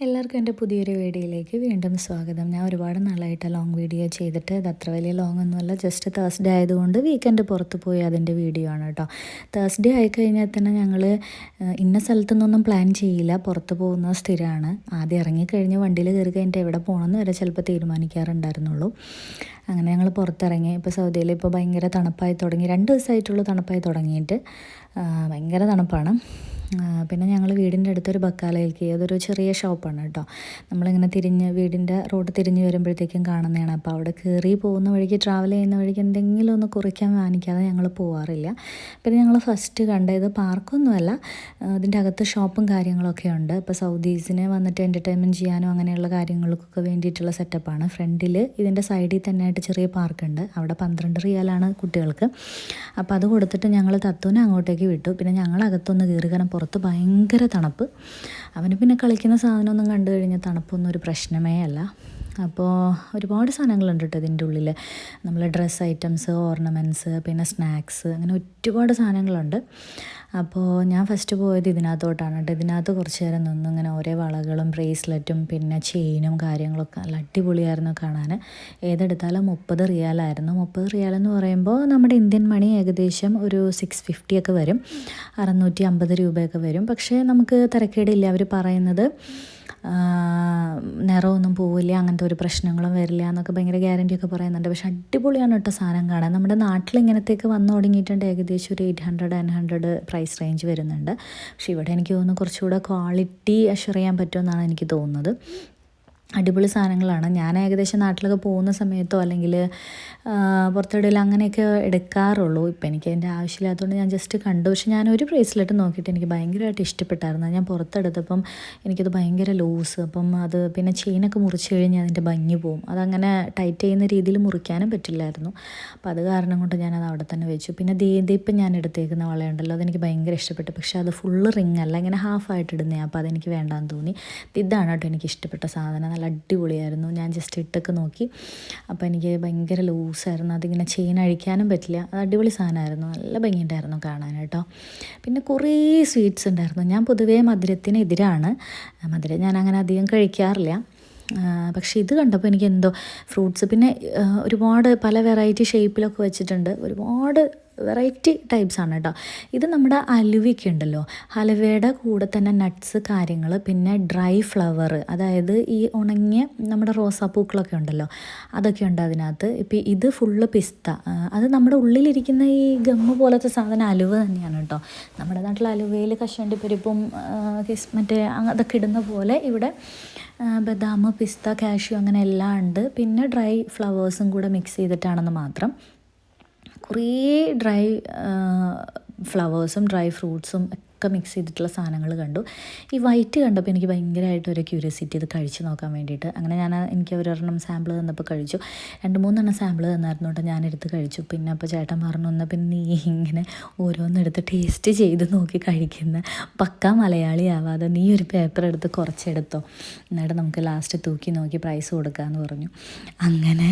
എല്ലാവർക്കും എൻ്റെ പുതിയൊരു വീഡിയോയിലേക്ക് വീണ്ടും സ്വാഗതം. ഞാൻ ഒരുപാട് നാളായിട്ട് ലോങ് വീഡിയോ ചെയ്തിട്ട് ഇത് അത്ര വലിയ ലോങ് ഒന്നുമല്ല, ജസ്റ്റ് തേഴ്സ്ഡേ ആയതുകൊണ്ട് വീക്കെൻഡ് പുറത്ത് പോയി അതിൻ്റെ വീഡിയോ ആണ് കേട്ടോ. തേഴ്സ്ഡേ ആയിക്കഴിഞ്ഞാൽ തന്നെ ഞങ്ങൾ ഇന്ന സ്ഥലത്തുനിന്നൊന്നും പ്ലാൻ ചെയ്യില്ല, പുറത്ത് പോകുന്ന സ്ഥിരമാണ്. ആദ്യം ഇറങ്ങിക്കഴിഞ്ഞ് വണ്ടിയിൽ കയറി കഴിഞ്ഞിട്ട് എവിടെ പോകണമെന്ന് വരെ ചിലപ്പോൾ തീരുമാനിക്കാറുണ്ടായിരുന്നുള്ളൂ. അങ്ങനെ ഞങ്ങൾ പുറത്തിറങ്ങി. ഇപ്പോൾ സൗദിയിൽ ഇപ്പോൾ ഭയങ്കര തണുപ്പായി തുടങ്ങി, 2 ദിവസമായിട്ടുള്ളൂ തണുപ്പായി തുടങ്ങിയിട്ട്. ഭയങ്കര തണുപ്പാണ്. പിന്നെ ഞങ്ങൾ വീടിൻ്റെ അടുത്തൊരു ബക്കാലയിലേക്ക്, അതൊരു ചെറിയ ഷോപ്പാണ് കേട്ടോ. നമ്മളിങ്ങനെ വീടിൻ്റെ റോഡ് തിരിഞ്ഞ് വരുമ്പോഴത്തേക്കും കാണുന്നതാണ്. അപ്പോൾ അവിടെ കയറി പോകുന്ന വഴിക്ക്, ട്രാവൽ ചെയ്യുന്ന വഴിക്ക് എന്തെങ്കിലും ഒന്ന് കുറിക്കാൻ വാങ്ങിക്കാതെ ഞങ്ങൾ പോവാറില്ല. പിന്നെ ഞങ്ങൾ ഫസ്റ്റ് കണ്ടത് പാർക്കൊന്നുമല്ല, അതിൻ്റെ അകത്ത് ഷോപ്പും കാര്യങ്ങളൊക്കെ ഉണ്ട്. ഇപ്പോൾ സൗദീസിന് വന്നിട്ട് എൻ്റർടൈൻമെൻറ്റ് ചെയ്യാനോ അങ്ങനെയുള്ള കാര്യങ്ങൾക്കൊക്കെ വേണ്ടിയിട്ടുള്ള സെറ്റപ്പാണ്. ഫ്രണ്ടിൽ ഇതിൻ്റെ സൈഡിൽ തന്നെ ആയിട്ട് ചെറിയ പാർക്കുണ്ട്. അവിടെ 12 റിയാലാണ് കുട്ടികൾക്ക്. അപ്പോൾ അത് കൊടുത്തിട്ട് ഞങ്ങൾ തത്തൂനെ അങ്ങോട്ടേക്ക് വിട്ടു. പിന്നെ ഞങ്ങൾ അകത്തൊന്ന് കയറി, കാരണം പുറത്ത് ഭയങ്കര തണുപ്പ്. അവന് പിന്നെ കളിക്കുന്ന സാധനമൊന്നും കണ്ടു കഴിഞ്ഞാൽ തണുപ്പൊന്നും ഒരു പ്രശ്നമേ അല്ല. അപ്പോൾ ഒരുപാട് സാധനങ്ങളുണ്ട് കേട്ടോ ഇതിൻ്റെ ഉള്ളിൽ. നമ്മൾ ഡ്രസ്സ് ഐറ്റംസ്, ഓർണമെൻറ്റ്സ്, പിന്നെ സ്നാക്സ്, അങ്ങനെ ഒരുപാട് സാധനങ്ങളുണ്ട്. അപ്പോൾ ഞാൻ ഫസ്റ്റ് പോയത് ഇതിനകത്തോട്ടാണ് കേട്ടോ. ഇതിനകത്ത് കുറച്ച് നേരം നിന്നു, ഇങ്ങനെ ഓരോ വളകളും ബ്രേസ്ലെറ്റും പിന്നെ ചെയിനും കാര്യങ്ങളൊക്കെ നല്ല അടിപൊളിയായിരുന്നു കാണാൻ. ഏതെടുത്താലും 30 റിയാലായിരുന്നു. 30 റിയാലെന്ന് പറയുമ്പോൾ നമ്മുടെ ഇന്ത്യൻ മണി ഏകദേശം ഒരു 650 ഒക്കെ വരും, 650 രൂപയൊക്കെ വരും. പക്ഷേ നമുക്ക് തിരക്കേടില്ല. അവർ പറയുന്നത് നിറമൊന്നും പോവില്ല, അങ്ങനത്തെ ഒരു പ്രശ്നങ്ങളും വരില്ല എന്നൊക്കെ ഭയങ്കര ഗ്യാരൻറ്റിയൊക്കെ പറയുന്നുണ്ട്. പക്ഷെ അടിപൊളിയാണ് കേട്ടോ സാധനം കാണാൻ. നമ്മുടെ നാട്ടിൽ ഇങ്ങനത്തേക്ക് വന്നു തുടങ്ങിയിട്ടുണ്ട്. ഏകദേശം ഒരു 800-900 പ്രൈസ് റേഞ്ച് വരുന്നുണ്ട്. പക്ഷെ ഇവിടെ എനിക്ക് തോന്നുന്നു കുറച്ചുകൂടെ ക്വാളിറ്റി അഷ്വർ ചെയ്യാൻ പറ്റുമെന്നാണ് എനിക്ക് തോന്നുന്നത്. അടിപൊളി സാധനങ്ങളാണ്. ഞാൻ ഏകദേശം നാട്ടിലൊക്കെ പോകുന്ന സമയത്തോ അല്ലെങ്കിൽ പുറത്തെവിടെയെങ്കിലും അങ്ങനെയൊക്കെ എടുക്കാറുള്ളൂ. ഇപ്പം എനിക്ക് അതിൻ്റെ ആവശ്യമില്ലാത്തതുകൊണ്ട് ഞാൻ ജസ്റ്റ് കണ്ടു. പക്ഷെ ഞാനൊരു ബ്രേസ്ലെറ്റ് നോക്കിയിട്ട് എനിക്ക് ഭയങ്കരമായിട്ട് ഇഷ്ടപ്പെട്ടായിരുന്നു. ഞാൻ പുറത്തെടുത്തപ്പം എനിക്കത് ഭയങ്കര ലൂസ്. അപ്പം അത് പിന്നെ ചെയിനൊക്കെ മുറിച്ച് കഴിഞ്ഞാൽ അതിൻ്റെ ഭംഗി പോവും. അതങ്ങനെ ടൈറ്റ് ചെയ്യുന്ന രീതിയിൽ മുറിക്കാനും പറ്റില്ലായിരുന്നു. അപ്പോൾ അത് കാരണം കൊണ്ട് ഞാനത് അവിടെ തന്നെ വെച്ചു. പിന്നെ ഇപ്പം ഞാൻ എടുത്തേക്കുന്ന വളയുണ്ടല്ലോ, അതെനിക്ക് ഭയങ്കര ഇഷ്ടപ്പെട്ടു. പക്ഷേ അത് ഫുള്ള് റിങ് അല്ല, ഇങ്ങനെ ഹാഫായിട്ട് ഇടുന്നേ. അപ്പോൾ അതെനിക്ക് വേണ്ടാന്ന് തോന്നി. ഇതാണ് കേട്ടോ എനിക്ക് ഇഷ്ടപ്പെട്ട സാധനം. നല്ല അടിപൊളിയായിരുന്നു. ഞാൻ ജസ്റ്റ് ഇട്ടൊക്കെ നോക്കി. അപ്പോൾ എനിക്ക് ഭയങ്കര ലൂസായിരുന്നു. അതിങ്ങനെ ചെയിൻ അഴിക്കാനും പറ്റില്ല. അത് അടിപൊളി സാധനമായിരുന്നു. നല്ല ഭംഗിയുണ്ടായിരുന്നു കാണാൻ കേട്ടോ. പിന്നെ കുറേ സ്വീറ്റ്സ് ഉണ്ടായിരുന്നു. ഞാൻ പൊതുവേ മധുരത്തിന് എതിരാണ്. മധുരം ഞാൻ അങ്ങനെ അധികം കഴിക്കാറില്ല. പക്ഷേ ഇത് കണ്ടപ്പോൾ എനിക്ക് എന്തോ ഫ്രൂട്ട്സ്, പിന്നെ ഒരുപാട് പല വെറൈറ്റി ഷേപ്പിലൊക്കെ വെച്ചിട്ടുണ്ട്. ഒരുപാട് വെറൈറ്റി ടൈപ്സാണ് കേട്ടോ. ഇത് നമ്മുടെ അലുവയൊക്കെ ഉണ്ടല്ലോ, ഹലുവയുടെ കൂടെ തന്നെ നട്ട്സ് കാര്യങ്ങൾ, പിന്നെ ഡ്രൈ ഫ്ലവർ, അതായത് ഈ ഉണങ്ങിയ നമ്മുടെ റോസാപ്പൂക്കളൊക്കെ ഉണ്ടല്ലോ, അതൊക്കെ ഉണ്ട് അതിനകത്ത്. ഇപ്പം ഇത് ഫുള്ള് പിസ്ത. അത് നമ്മുടെ ഉള്ളിലിരിക്കുന്ന ഈ ഗമ്മ് പോലത്തെ സാധനം അലുവ തന്നെയാണ് കേട്ടോ. നമ്മുടെ നാട്ടിൽ അലുവയിൽ കശുവണ്ടിപ്പരിപ്പും മറ്റേ അതൊക്കെ ഇടുന്ന പോലെ ഇവിടെ ബദാം, പിസ്ത, കാഷ്യൂ അങ്ങനെ എല്ലാം ഉണ്ട്. പിന്നെ ഡ്രൈ ഫ്ലവേഴ്സും കൂടെ മിക്സ് ചെയ്തിട്ടാണെന്ന് മാത്രം. കുറേ ഡ്രൈ ഫ്ലവേഴ്സും ഡ്രൈ ഫ്രൂട്ട്സും ഒക്കെ മിക്സ് ചെയ്തിട്ടുള്ള സാധനങ്ങൾ കണ്ടു. ഈ വൈറ്റ് കണ്ടപ്പോൾ എനിക്ക് ഭയങ്കരമായിട്ട് ഒരു ക്യൂരിയോസിറ്റി, ഇത് കഴിച്ച് നോക്കാൻ വേണ്ടിയിട്ട്. അങ്ങനെ എനിക്ക് ഒരെണ്ണം സാമ്പിൾ തന്നപ്പോൾ കഴിച്ചു. 2-3 സാമ്പിൾ തന്നായിരുന്നു കേട്ടോ. ഞാനെടുത്ത് കഴിച്ചു. പിന്നെ അപ്പോൾ ചേട്ടൻ പറഞ്ഞു, എന്നാൽ പിന്നെ നീ ഇങ്ങനെ ഓരോന്നെടുത്ത് ടേസ്റ്റ് ചെയ്ത് നോക്കി കഴിക്കുന്ന പക്കാ മലയാളി ആവാതെ നീ ഒരു പേപ്പർ എടുത്ത് കുറച്ചെടുത്തോ, എന്നിട്ട് നമുക്ക് ലാസ്റ്റ് തൂക്കി നോക്കി പ്രൈസ് കൊടുക്കാമെന്ന് പറഞ്ഞു. അങ്ങനെ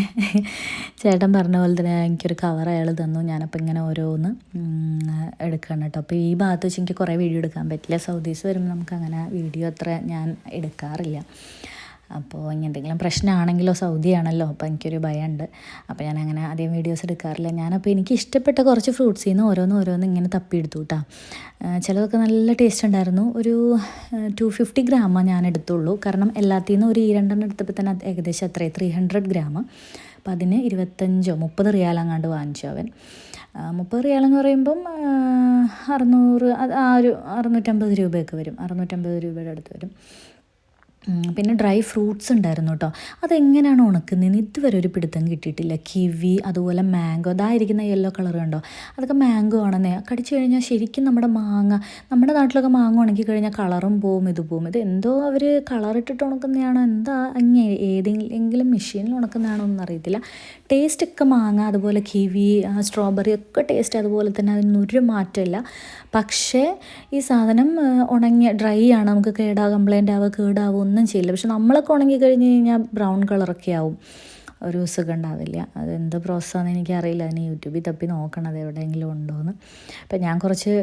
ചേട്ടൻ പറഞ്ഞ പോലെ തന്നെ എനിക്കൊരു കവർ അയാൾ തന്നു. ഞാനപ്പോൾ ഇങ്ങനെ ഓരോന്ന് എടുക്കണം കേട്ടോ. അപ്പോൾ ഈ ഭാഗത്ത് വെച്ച് എനിക്ക് കുറേ വീഡിയോ എടുക്കാൻ പറ്റില്ല. സൗദീസ് വരുമ്പോൾ നമുക്കങ്ങനെ വീഡിയോ അത്ര ഞാൻ എടുക്കാറില്ല. അപ്പോൾ ഇനി എന്തെങ്കിലും പ്രശ്നമാണെങ്കിലോ, സൗദിയാണല്ലോ, അപ്പോൾ എനിക്കൊരു ഭയമുണ്ട്. അപ്പോൾ ഞാൻ അങ്ങനെ അധികം വീഡിയോസ് എടുക്കാറില്ല. ഞാനപ്പോൾ എനിക്ക് ഇഷ്ടപ്പെട്ട കുറച്ച് ഫ്രൂട്ട്സിൽ നിന്ന് ഓരോന്ന് ഇങ്ങനെ തപ്പിയെടുത്തു കേട്ടോ. ചിലതൊക്കെ നല്ല ടേസ്റ്റ് ഉണ്ടായിരുന്നു. ഒരു 250 ഗ്രാം ഞാൻ എടുത്തുള്ളൂ. കാരണം എല്ലാത്തിൽ നിന്നും ഒരു 2 എടുത്തപ്പോൾ തന്നെ ഏകദേശം അത്രേ 300 ഗ്രാം. അപ്പോൾ അതിന് 25-30 റിയാലങ്ങാണ്ട് വാങ്ങിച്ചു അവൻ. 30 റിയാലെന്ന് പറയുമ്പം 600, ആ ഒരു 650 രൂപയൊക്കെ വരും. 650 രൂപയുടെ അടുത്ത് വരും. പിന്നെ ഡ്രൈ ഫ്രൂട്ട്സ് ഉണ്ടായിരുന്നു കേട്ടോ. അതെങ്ങനെയാണ് ഉണക്കുന്നതെന്ന് ഇതുവരെ ഒരു പിടുത്തം കിട്ടിയിട്ടില്ല. കിവി, അതുപോലെ മാംഗോ, അതായിരിക്കുന്ന യെല്ലോ കളർ കണ്ടോ, അതൊക്കെ മാംഗോ ആണെന്നേ. കടിച്ചു കഴിഞ്ഞാൽ ശരിക്കും നമ്മുടെ മാങ്ങ, നമ്മുടെ നാട്ടിലൊക്കെ മാങ്ങ ഉണക്കി കഴിഞ്ഞാൽ കളറും പോവും, ഇത് പോവും. ഇത് എന്തോ അവർ കളറിട്ടിട്ട് ഉണക്കുന്നതാണോ എന്താ, അങ്ങനെ ഏതെങ്കിലും മെഷീനിൽ ഉണക്കുന്നതാണോ ഒന്നും അറിയത്തില്ല. ടേസ്റ്റൊക്കെ മാങ്ങ, അതുപോലെ കിവി, സ്ട്രോബെറി ഒക്കെ ടേസ്റ്റ് അതുപോലെ തന്നെ, അതിനൊരു മാറ്റമില്ല. പക്ഷേ ഈ സാധനം ഉണങ്ങിയ ഡ്രൈ ആണ്, നമുക്ക് കേടാവും, കംപ്ലൈൻ്റ് ആവുക, കേടാവും, ഒന്നും ചെയ്യില്ല. പക്ഷെ നമ്മളൊക്കെ ഉണങ്ങി കഴിഞ്ഞ് കഴിഞ്ഞാൽ ബ്രൗൺ കളറൊക്കെ ആവും. ഒരു സുഖം ഉണ്ടാവില്ല. അതെന്ത് പ്രോസസ്സാണെന്ന് എനിക്കറിയില്ല. അതിന് യൂട്യൂബിൽ തപ്പി നോക്കണം അത് എവിടെയെങ്കിലും ഉണ്ടോയെന്ന്. അപ്പം ഞാൻ കുറച്ച്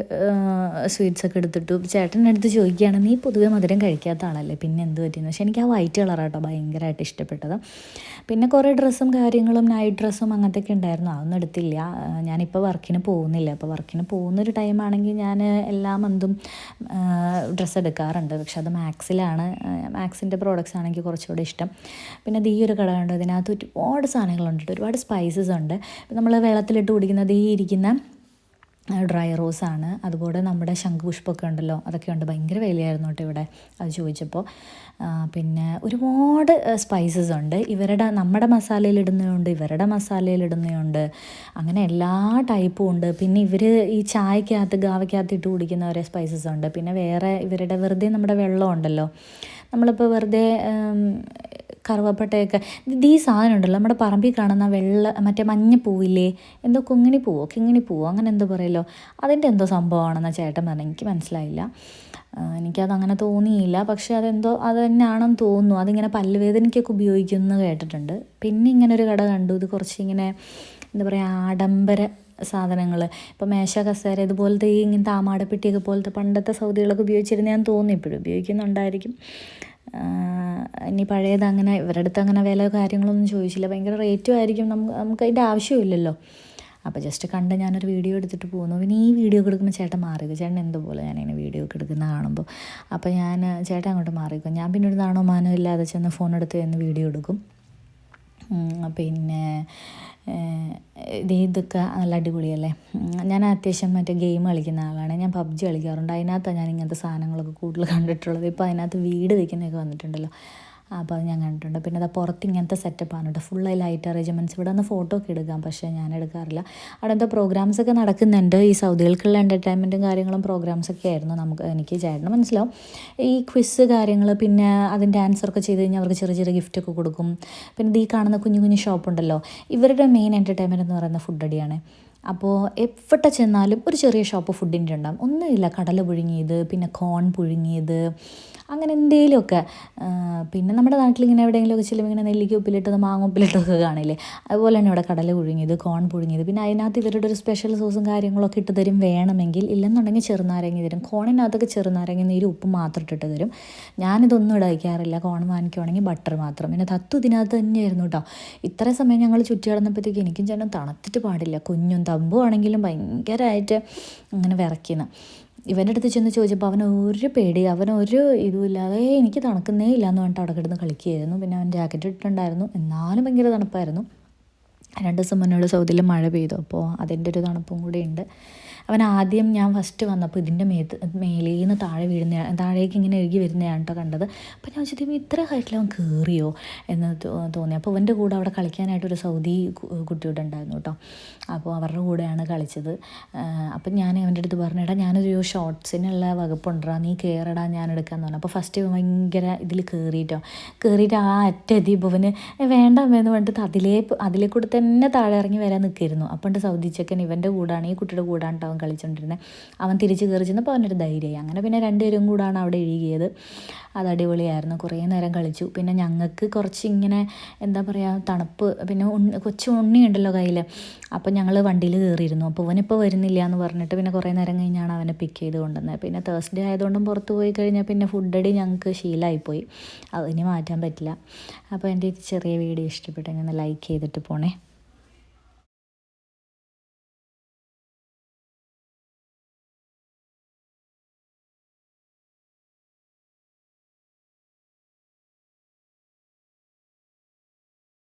സ്വീറ്റ്സൊക്കെ എടുത്തിട്ടു. ചേട്ടൻ്റെ അടുത്ത് ചോദിക്കുകയാണ്, നീ പൊതുവെ മധുരം കഴിക്കാത്ത ആളല്ലേ, പിന്നെ എന്ത് പറ്റിയെന്ന്. പക്ഷേ എനിക്ക് ആ വൈറ്റ് കളറാട്ടോ ഭയങ്കരമായിട്ട് ഇഷ്ടപ്പെട്ടത്. പിന്നെ കുറേ ഡ്രസ്സും കാര്യങ്ങളും നൈറ്റ് ഡ്രസ്സും അങ്ങനത്തെയൊക്കെ ഉണ്ടായിരുന്നു. അതൊന്നും എടുത്തില്ല. ഞാനിപ്പോൾ വർക്കിന് പോകുന്നില്ല. അപ്പോൾ വർക്കിന് പോകുന്നൊരു ടൈമാണെങ്കിൽ ഞാൻ എല്ലാ മന്തും ഡ്രസ്സ് എടുക്കാറുണ്ട്. പക്ഷെ അത് മാക്സിലാണ്. മാക്സിൻ്റെ പ്രോഡക്റ്റ്സ് ആണെങ്കിൽ കുറച്ചുകൂടെ ഇഷ്ടം. പിന്നെ ഈ ഒരു കട കണ്ടു, ഇതിനകത്ത് ഒരുപാട് സാധനങ്ങളുണ്ട്, ഒരുപാട് സ്പൈസസ് ഉണ്ട്. നമ്മൾ വെള്ളത്തിലിട്ട് കുടിക്കുന്നത് ഈ ഇരിക്കുന്ന ഡ്രൈ റോസാണ്. അതുപോലെ നമ്മുടെ ശംഖുപുഷ്പമൊക്കെ ഉണ്ടല്ലോ, അതൊക്കെ ഉണ്ട്. ഭയങ്കര വിലയായിരുന്നു കേട്ടോ ഇവിടെ അത് ചോദിച്ചപ്പോൾ. പിന്നെ ഒരുപാട് സ്പൈസസ് ഉണ്ട്. നമ്മുടെ മസാലയിലിടുന്നതുണ്ട്, ഇവരുടെ മസാലയിലിടുന്നതുണ്ട്, അങ്ങനെ എല്ലാ ടൈപ്പും ഉണ്ട്. പിന്നെ ഇവർ ഈ ചായക്കകത്ത് ഗാവയ്ക്കകത്ത് ഇട്ട് കുടിക്കുന്ന ഓരോ സ്പൈസസ് ഉണ്ട്. പിന്നെ വേറെ ഇവരുടെ വെറുതെ നമ്മുടെ വെള്ളം ഉണ്ടല്ലോ, നമ്മളിപ്പോൾ വെറുതെ കറുവപ്പട്ടയൊക്കെ ഈ സാധനം ഉണ്ടല്ലോ, നമ്മുടെ പറമ്പിൽ കാണുന്ന മറ്റേ മഞ്ഞ പൂവില്ലേ, എന്തോ കിങ്ങിണി പൂവോ അങ്ങനെ എന്തോ പറയല്ലോ, അതിൻ്റെ എന്തോ സംഭവമാണെന്ന് ചേട്ടൻ പറഞ്ഞു. എനിക്ക് മനസ്സിലായില്ല, എനിക്കതങ്ങനെ തോന്നിയില്ല. പക്ഷേ അത് തന്നെയാണെന്ന് തോന്നുന്നു. അതിങ്ങനെ പല്ലുവേദനയ്ക്കൊക്കെ ഉപയോഗിക്കുന്നത് കേട്ടിട്ടുണ്ട്. പിന്നെ ഇങ്ങനെ ഒരു കട കണ്ടു. ഇത് കുറച്ച് ഇങ്ങനെ എന്താ പറയുക, ആഡംബര സാധനങ്ങൾ, ഇപ്പോൾ മേശ കസേര ഇതുപോലത്തെ ഇങ്ങനത്തെ ആമാടപ്പെട്ടിയൊക്കെ പോലത്തെ പണ്ടത്തെ സൗദികളൊക്കെ ഉപയോഗിച്ചിരുന്നതാന്ന് തോന്നി. ഇപ്പോഴും ഉപയോഗിക്കുന്നുണ്ടായിരിക്കും. ഇനി പഴയത് അങ്ങനെ ഇവരുടെ അടുത്ത് അങ്ങനെ വില കാര്യങ്ങളൊന്നും ചോദിച്ചില്ല. ഭയങ്കര റേറ്റും ആയിരിക്കും. നമുക്ക് അതിൻ്റെ ആവശ്യമില്ലല്ലോ. അപ്പോൾ ജസ്റ്റ് കണ്ട് ഞാനൊരു വീഡിയോ എടുത്തിട്ട് പോകുന്നു. പിന്നെ ഈ വീഡിയോ ഒക്കെ എടുക്കുമ്പോൾ ചേട്ടൻ മാറിയത്, ചേട്ടൻ എന്തുപോലെ ഞാനിങ്ങനെ വീഡിയോ ഒക്കെ എടുക്കുന്ന കാണുമ്പോൾ. അപ്പോൾ ചേട്ടൻ അങ്ങോട്ട് മാറിക്കും. ഞാൻ പിന്നെ ഒരു നാണോ മാനോ ഇല്ലാതെ ചെന്ന് ഫോൺ എടുത്ത് ചെന്ന് വീഡിയോ എടുക്കും. പിന്നെ ഇതൊക്കെ നല്ല അടിപൊളിയല്ലേ. ഞാൻ അത്യാവശ്യം മറ്റേ ഗെയിം കളിക്കുന്ന ആളാണ്. ഞാൻ പബ്ജി കളിക്കാറുണ്ട്. അതിനകത്താണ് ഞാൻ ഇങ്ങനത്തെ സാധനങ്ങളൊക്കെ കൂടുതൽ കണ്ടിട്ടുള്ളത്. ഇപ്പോൾ അതിനകത്ത് വീട് വയ്ക്കുന്നതൊക്കെ വന്നിട്ടുണ്ടല്ലോ, അപ്പോൾ അത് ഞാൻ കണ്ടിട്ടുണ്ട്. പിന്നെ അത് പുറത്ത് ഇങ്ങനത്തെ സെറ്റപ്പാണ് കേട്ടോ, ഫുള്ളായി ലൈറ്റ് അറേഞ്ച്മെൻറ്റ്സ്. ഇവിടെ ഒന്ന് ഫോട്ടോ ഒക്കെ എടുക്കാം, പക്ഷേ ഞാൻ എടുക്കാറില്ല. അവിടെ എന്തോ പ്രോഗ്രാംസൊക്കെ നടക്കുന്നുണ്ട്. ഈ സൗദികൾക്കുള്ള എൻ്റർടൈൻമെൻറ്റും കാര്യങ്ങളും പ്രോഗ്രാംസൊക്കെ ആയിരുന്നു. എനിക്ക് ചേട്ടന് മനസ്സിലാവും. ഈ ക്വിസ് കാര്യങ്ങൾ, പിന്നെ അതിൻ്റെ ആൻസറൊക്കെ ചെയ്ത് കഴിഞ്ഞാൽ അവർക്ക് ചെറിയ ചെറിയ ഗിഫ്റ്റൊക്കെ കൊടുക്കും. പിന്നെ ഈ കാണുന്ന കുഞ്ഞു കുഞ്ഞു ഷോപ്പുണ്ടല്ലോ, ഇവരുടെ മെയിൻ എൻ്റർടൈൻമെൻറ്റ് എന്ന് പറയുന്ന ഫുഡ് അടിയാണ്. അപ്പോൾ എവിടെ ചെന്നാലും ഒരു ചെറിയ ഷോപ്പ് ഫുഡിൻ്റെ ഉണ്ടാകും. ഒന്നുമില്ല, കടല പുഴുങ്ങിയത്, പിന്നെ കോൺ പുഴുങ്ങിയത്, അങ്ങനെ എന്തെങ്കിലുമൊക്കെ. പിന്നെ നമ്മുടെ നാട്ടിലിങ്ങനെ എവിടെയെങ്കിലുമൊക്കെ ചെല്ലുമ്പോൾ ഇങ്ങനെ നെല്ലിക്ക ഉപ്പിലിട്ടത്, മാങ്ങ ഉപ്പിലിട്ടതൊക്കെ കാണില്ലേ, അതുപോലെ തന്നെ ഇവിടെ കടല പുഴുങ്ങിയത്, കോൺ പുഴുങ്ങിയത്. പിന്നെ അതിനകത്ത് ഇവരുടെ ഒരു സ്പെഷ്യൽ സോസും കാര്യങ്ങളൊക്കെ ഇട്ട് തരും വേണമെങ്കിൽ. ഇല്ലെന്നുണ്ടെങ്കിൽ ചെറുനാരങ്ങ തരും. കോണിനകത്തൊക്കെ ചെറുനാരങ്ങ നീര് ഉപ്പ് മാത്രം ഇട്ടിട്ട് തരും. ഞാനിതൊന്നും ഇടയ്ക്കാറില്ല. കോൺ വാങ്ങിക്കുവാണെങ്കിൽ ബട്ടർ മാത്രം. പിന്നെ തത്തു ഇതിനകത്ത് തന്നെയായിരുന്നു കേട്ടോ. ഇത്ര സമയം ഞങ്ങൾ ചുറ്റി നടന്നപ്പോഴത്തേക്ക് എനിക്കും ചേട്ടൻ തണുത്തിട്ട് പാടില്ല. കുഞ്ഞും തമ്പും ആണെങ്കിലും ഭയങ്കരമായിട്ട് അങ്ങനെ വിറയ്ക്കുന്നു. ഇവൻ്റെ അടുത്ത് ചെന്ന് ചോദിച്ചപ്പോൾ അവനൊരു പേടി, അവനൊരു ഇതുമില്ലാതെ എനിക്ക് തണുക്കുന്നേ ഇല്ല എന്ന് പറഞ്ഞിട്ട് അവിടെ കിടന്ന് കളിക്കുകയായിരുന്നു. പിന്നെ അവൻ ജാക്കറ്റ് ഇട്ടിട്ടുണ്ടായിരുന്നു, എന്നാലും ഭയങ്കര തണുപ്പായിരുന്നു. 2 ദിവസം മുന്നോട് സൗദിയിൽ മഴ പെയ്തു, അപ്പോൾ അതിൻ്റെ ഒരു തണുപ്പും കൂടി ഉണ്ട്. ഞാൻ ഫസ്റ്റ് വന്നപ്പോൾ ഇതിൻ്റെ മേലേന്ന് താഴേക്ക് ഇങ്ങനെ ഒഴുകി വരുന്നതാണ് കേട്ടോ കണ്ടത്. അപ്പോൾ ഞാൻ വെച്ചിട്ട് ഇത്ര ഹൈറ്റിൽ അവൻ കയറിയോ എന്ന് തോന്നി. അപ്പോൾ അവൻ്റെ കൂടെ അവിടെ കളിക്കാനായിട്ടൊരു സൗദി കുട്ടിയോട് ഉണ്ടായിരുന്നു കേട്ടോ. അപ്പോൾ അവരുടെ കൂടെയാണ് കളിച്ചത്. അപ്പം ഞാൻ അവൻ്റെ അടുത്ത് പറഞ്ഞിടാ, ഞാനൊരു ഷോർട്സിനുള്ള വകുപ്പുണ്ടാ, നീ കയറടാ, ഞാൻ എടുക്കാമെന്ന് പറഞ്ഞു. അപ്പോൾ ഫസ്റ്റ് ഭയങ്കര ഇതിൽ കയറിയിട്ട് ആ അറ്റെത്തിയപ്പോൾ അവന് വേണ്ടാമെന്ന് പറഞ്ഞിട്ട് അതിലെ കൂടെ തന്നെ താഴെ ഇറങ്ങി വരാൻ നിൽക്കായിരുന്നു. അപ്പം സൗദി ചെക്കൻ ഇവൻ്റെ കൂടാണ്, ഈ കുട്ടിയുടെ കൂടാണ് അവൻ കളിച്ചുകൊണ്ടിരുന്നത്. അവൻ തിരിച്ച് കയറി ചെന്നപ്പോൾ അവനൊരു ധൈര്യമായി. അങ്ങനെ പിന്നെ 2 പേരും കൂടാണ് അവിടെ ഇഴുകിയത്. അത് അടിപൊളിയായിരുന്നു. കുറേ നേരം കളിച്ചു. പിന്നെ ഞങ്ങൾക്ക് കുറച്ച് ഇങ്ങനെ എന്താ പറയുക, തണുപ്പ്. പിന്നെ കൊച്ചു ഉണ്ണിയുണ്ടല്ലോ കയ്യിൽ, അപ്പം ഞങ്ങൾ വണ്ടിയിൽ കയറിയിരുന്നു. അപ്പോൾ അവനിപ്പോൾ വരുന്നില്ല എന്ന് പറഞ്ഞിട്ട് പിന്നെ കുറേ നേരം കഴിഞ്ഞാണ് അവനെ പിക്ക് ചെയ്ത് കൊണ്ടുവന്നത്. പിന്നെ തേഴ്സ്ഡേ ആയതുകൊണ്ടും പുറത്ത് പോയി കഴിഞ്ഞാൽ പിന്നെ ഫുഡടി ഞങ്ങൾക്ക് ശീലമായിപ്പോയി, അതിന് മാറ്റാൻ പറ്റില്ല. അപ്പോൾ എൻ്റെ ചെറിയ വീഡിയോ ഇഷ്ടപ്പെട്ടെങ്കിൽ ഒന്ന് ലൈക്ക് ചെയ്തിട്ട് പോണേ.